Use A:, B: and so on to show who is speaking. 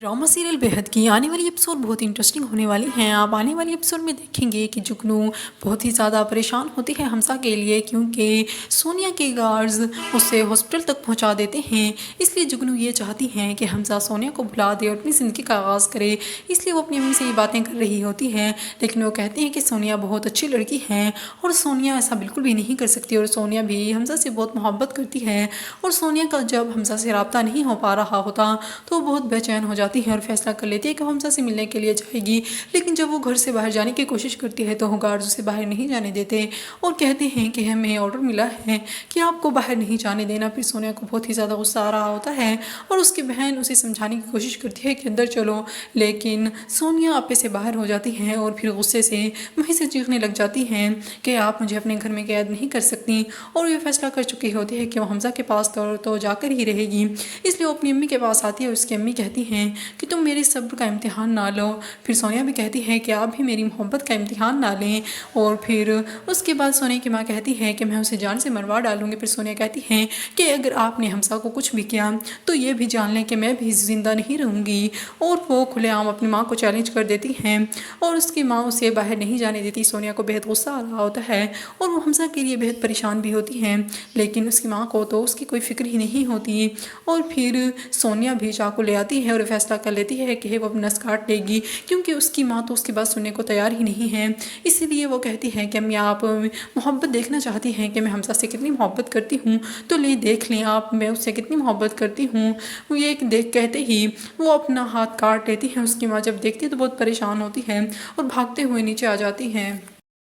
A: Drama serial बेहद की आने वाली एपिसोड बहुत इंटरेस्टिंग होने वाली हैं। आप आने वाली एपिसोड में देखेंगे कि जुगनू बहुत ही ज़्यादा परेशान होती है हमसा के लिए, क्योंकि सोनिया के गार्ड्स उसे हॉस्पिटल तक पहुंचा देते हैं। इसलिए जुगनू ये चाहती हैं कि हमसा सोनिया को भुला दे और अपनी ज़िंदगी का आगाज़ करे। इसलिए वो अपनी अम्मी से ये बातें कर रही होती हैं, लेकिन वो कहते हैं कि सोनिया बहुत अच्छी लड़की है और सोनिया ऐसा बिल्कुल भी नहीं कर सकती, और सोनिया भी हमसा से बहुत मोहब्बत करती है। और सोनिया का जब हमसा से रब्ता नहीं हो पा रहा होता तो वो बहुत बेचैन हो जाती है और फैसला कर लेती है कि वो हमसा से मिलने के लिए जाएगी। लेकिन जब वो घर से बाहर जाने की कोशिश करती है तो गार्ड्स उसे बाहर नहीं जाने देते और कहते हैं कि हमें ऑर्डर मिला है कि आपको बाहर नहीं जाने देना। फिर सोनिया को बहुत ही ज़्यादा गुस्सा आ रहा होता है और उसकी बहन उसे समझाने की कोशिश करती है कि अंदर चलो, लेकिन सोनिया आपे से बाहर हो जाती है और फिर गुस्से से वहीं से चीखने लग जाती हैं कि आप मुझे अपने घर में कैद नहीं कर सकती। और ये फैसला कर चुकी होती है कि वो हमजा के पास तो जाकर ही रहेगी। इसलिए वो अपनी अम्मी के पास आती है और उसकी अम्मी कहती हैं कि तुम मेरे सब्र का इम्तिहान ना लो। फिर सोनिया भी कहती है कि आप भी मेरी मोहब्बत का इम्तिहान ना लें। और फिर उसके बाद सोनिया की माँ कहती है कि मैं उसे जान से मरवा डालूंगी। फिर सोनिया कहती है कि अगर आपने हमसा को कुछ भी किया तो ये भी जान लें कि मैं भी ज़िंदा नहीं रहूँगी। और वो खुलेआम अपनी माँ को चैलेंज कर देती हैं और उसकी माँ उसे बाहर नहीं जाने देती। सोनिया को बेहद गुस्सा आ रहा होता है और वो हमसा के लिए बेहद परेशान भी होती हैं, लेकिन उसकी माँ को तो उसकी कोई फिक्र ही नहीं होती। और फिर सोनिया भी चाकू ले आती है और फैसला कर लेती है कि वो नस काट लेगी, क्योंकि उसकी माँ तो उसकी बात सुनने को तैयार ही नहीं है। इसीलिए वो कहती है कि अम्मी आप मोहब्बत देखना चाहती हैं कि मैं हमसा से कितनी मोहब्बत करती हूँ, तो ले देख लें आप मैं उससे कितनी मोहब्बत करती हूँ। वो ये देख कहते ही वो अपना हाथ काट लेती है। उसकी माँ जब देखती है तो बहुत परेशान होती है और भागते हुए नीचे आ जाती है।